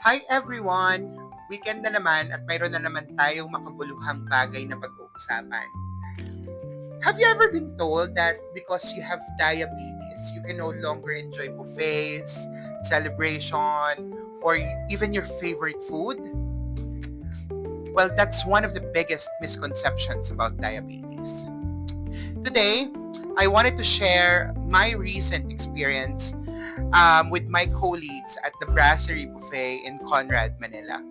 Hi everyone! Weekend na naman at mayroon na naman tayong makabuluhang bagay na pag-uusapan. Have you ever been told that because you have diabetes, you can no longer enjoy buffets, celebration, or even your favorite food? Well, that's one of the biggest misconceptions about diabetes. Today, I wanted to share my recent experience with my colleagues at the Brasserie buffet in Conrad, Manila.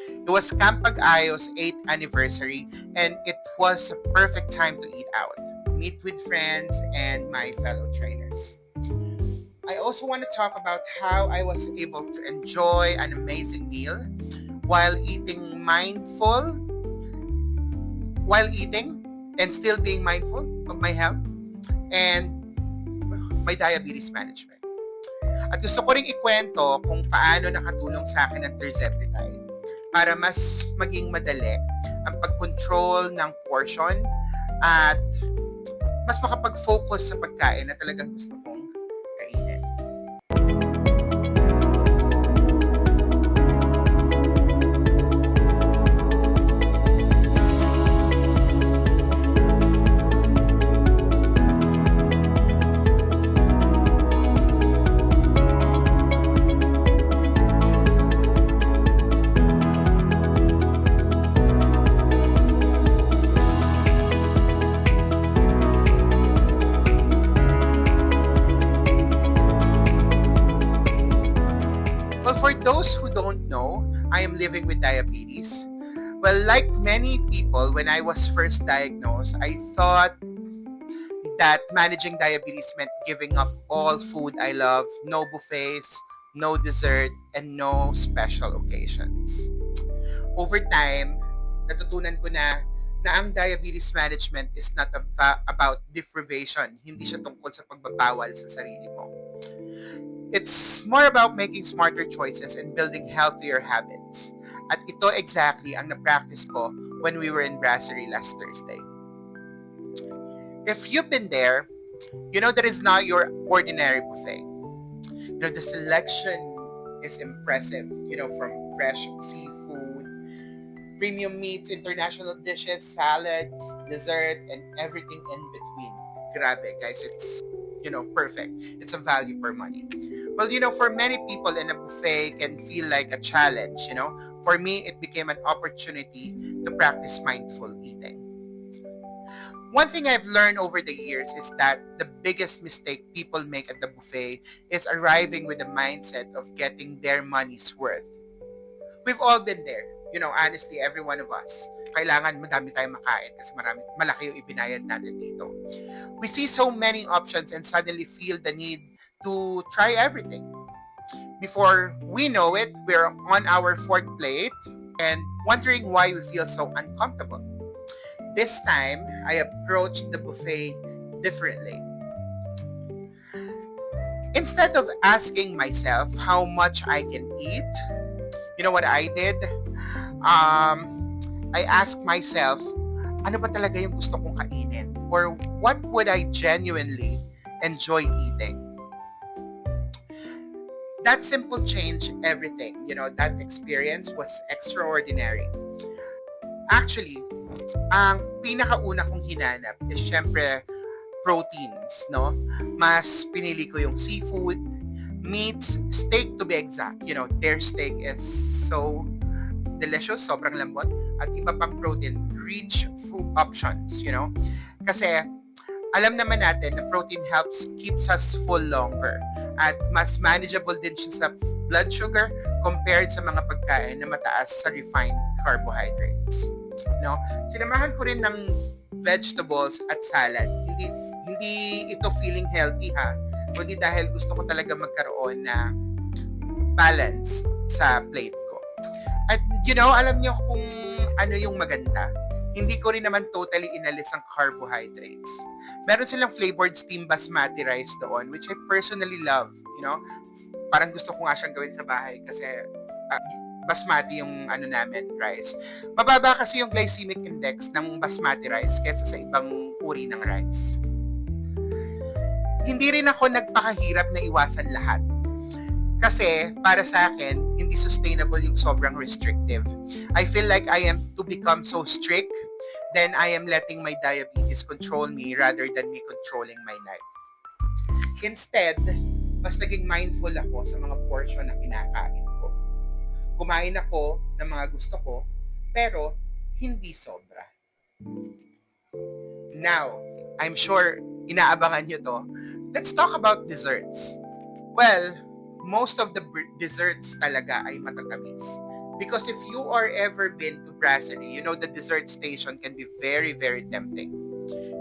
It was Camp Pag-ayos 8th anniversary and it was a perfect time to eat out, meet with friends and my fellow trainers. I also want to talk about how I was able to enjoy an amazing meal while eating while eating and still being mindful of my health and my diabetes management. At gusto ko ring ikwento kung paano nakatulong sa akin ang Tirzepatide para mas maging madali ang pag-control ng portion at mas makapag-focus sa pagkain na talagang gusto kong kainin. Well, for those who don't know, I am living with diabetes. Well, like many people, when I was first diagnosed, I thought that managing diabetes meant giving up all food I love, no buffets, no dessert, and no special occasions. Over time, natutunan ko na ang diabetes management is not about deprivation. Hindi siya tungkol sa pagbabawal sa sarili mo. It's more about making smarter choices and building healthier habits. At ito exactly ang na-practice ko when we were in Brasserie last Thursday. If you've been there, you know that it's not your ordinary buffet. You know, the selection is impressive, from fresh seafood, premium meats, international dishes, salads, dessert, and everything in between. Grabe, guys, it's perfect. It's a value for money. Well, for many people, in a buffet can feel like a challenge, For me, it became an opportunity to practice mindful eating. One thing I've learned over the years is that the biggest mistake people make at the buffet is arriving with the mindset of getting their money's worth. We've all been there. Honestly, every one of us. Kailangan madami tayong makain kasi malaki yung ibinayad natin dito. We see so many options and suddenly feel the need to try everything. Before we know it, we're on our fourth plate and wondering why we feel so uncomfortable. This time, I approached the buffet differently. Instead of asking myself how much I can eat, you know what I did? I asked myself, ano ba talaga yung gusto kong kainin? Or what would I genuinely enjoy eating? That simple changed everything. That experience was extraordinary. Actually, ang pinakauna kong hinanap is syempre proteins, no? Mas pinili ko yung seafood, meats, steak to be exact. Their steak is so delicious, sobrang lambot, at iba pang protein-rich food options, Kasi alam naman natin na protein helps keeps us full longer at mas manageable din siya sa blood sugar compared sa mga pagkain na mataas sa refined carbohydrates. Sinamahan ko rin ng vegetables at salad. Hindi ito feeling healthy kundi dahil gusto ko talaga magkaroon ng balance sa plate ko. At alam niyo kung ano yung maganda. Hindi ko rin naman totally inalis ang carbohydrates. Meron silang flavored steamed basmati rice doon, which I personally love. Parang gusto ko nga siyang gawin sa bahay kasi basmati yung namin, rice. Mababa kasi yung glycemic index ng basmati rice kaysa sa ibang uri ng rice. Hindi rin ako nagpakahirap na iwasan lahat. Kasi para sa akin, hindi sustainable yung sobrang restrictive. I feel like I am to become so strict, then I am letting my diabetes control me rather than me controlling my life. Instead, mas naging mindful ako sa mga portion na kinakain ko. Kumain ako ng mga gusto ko, pero hindi sobra. Now, I'm sure inaabangan nyo to. Let's talk about desserts. Well, most of the desserts talaga ay matatamis. Because if you are ever been to Brasserie, you know the dessert station can be very, very tempting.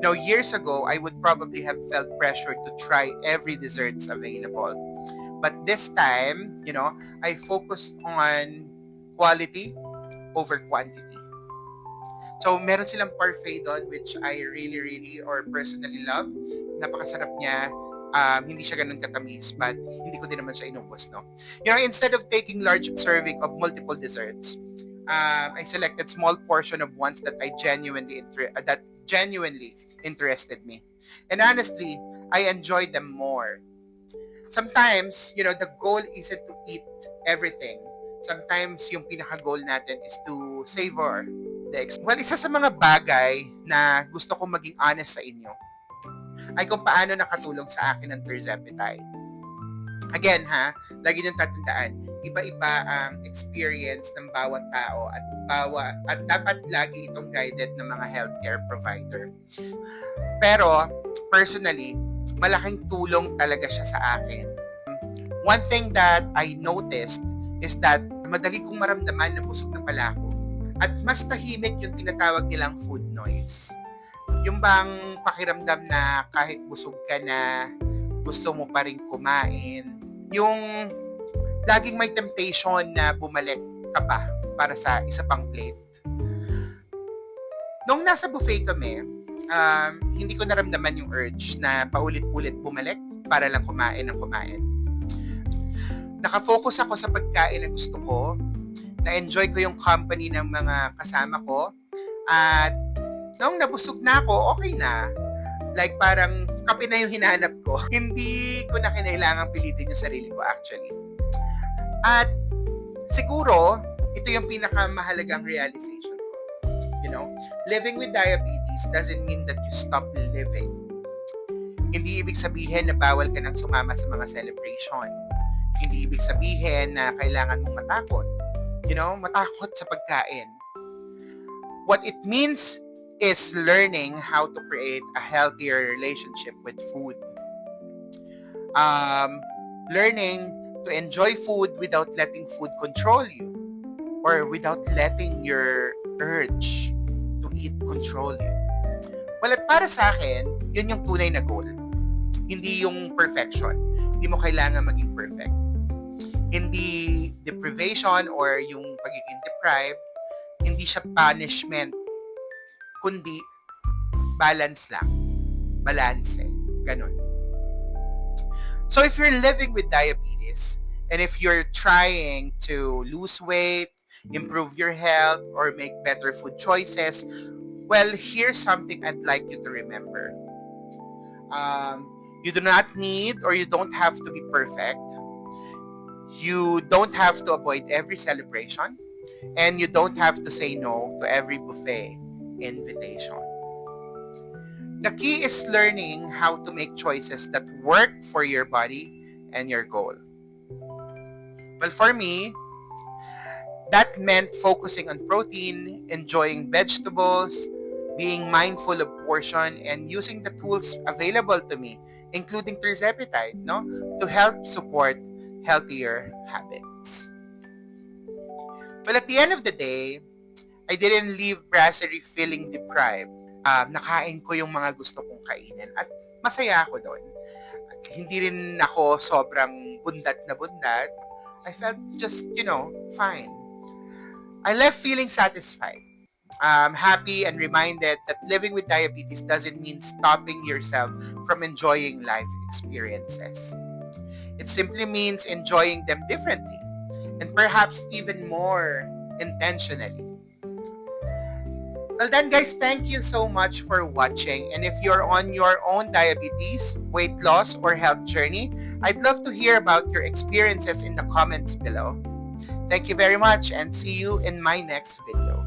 Now, years ago, I would probably have felt pressured to try every desserts available. But this time, I focused on quality over quantity. So, meron silang parfait doon which I really, really or personally love. Napakasarap niya. Hindi siya ganun katamis but hindi ko din naman siya inubos, no? Instead of taking large serving of multiple desserts, I selected small portion of ones that genuinely interested me. And honestly, I enjoyed them more. Sometimes, the goal isn't to eat everything. Sometimes, yung pinaka-goal natin is to savor the experience. Well, isa sa mga bagay na gusto kong maging honest sa inyo ay kung paano nakatulong sa akin ang Tirzepatide. Again lagi niyong tatandaan, iba-iba ang experience ng bawat tao at dapat lagi itong guided ng mga healthcare provider. Pero, personally, malaking tulong talaga siya sa akin. One thing that I noticed is that madali kong maramdaman na busog na pala ako. At mas tahimik yung tinatawag nilang food noise. Yung bang pakiramdam na kahit busog ka na, gusto mo pa rin kumain. Yung laging may temptation na bumalik ka pa para sa isa pang plate. Nung nasa buffet kami, hindi ko naramdaman yung urge na paulit-ulit bumalik para lang kumain ng kumain. Nakafocus ako sa pagkain na gusto ko, na-enjoy ko yung company ng mga kasama ko, at nung nabusog na ako, okay na. Like parang kape na yung hinahanap ko. Hindi ko na kinailangang pilitin yung sarili ko actually. At siguro, ito yung pinakamahalagang realization ko. Living with diabetes doesn't mean that you stop living. Hindi ibig sabihin na bawal ka nang sumama sa mga celebration. Hindi ibig sabihin na kailangan mong matakot. Matakot sa pagkain. What it means is learning how to create a healthier relationship with food. Learning to enjoy food without letting food control you. Or without letting your urge to eat control you. Well, at para sa akin, yun yung tunay na goal. Hindi yung perfection. Hindi mo kailangan maging perfect. Hindi deprivation or yung pagiging deprived, hindi siya punishment, kundi balance lang. Balance. Ganun. So if you're living with diabetes, and if you're trying to lose weight, improve your health, or make better food choices, well, here's something I'd like you to remember. You do not need or you don't have to be perfect. You don't have to avoid every celebration, and you don't have to say no to every buffet invitation. The key is learning how to make choices that work for your body and your goal. Well, for me, that meant focusing on protein, enjoying vegetables, being mindful of portion, and using the tools available to me, including Tirzepatide, to help support healthier habits. Well, at the end of the day, I didn't leave Brasserie feeling deprived. Nakain ko yung mga gusto kong kainin at masaya ako doon. Hindi rin ako sobrang bundat na bundat. I felt just, fine. I left feeling satisfied, happy, and reminded that living with diabetes doesn't mean stopping yourself from enjoying life experiences. It simply means enjoying them differently and perhaps even more intentionally. Well then guys, thank you so much for watching. And if you're on your own diabetes, weight loss, or health journey, I'd love to hear about your experiences in the comments below. Thank you very much and see you in my next video.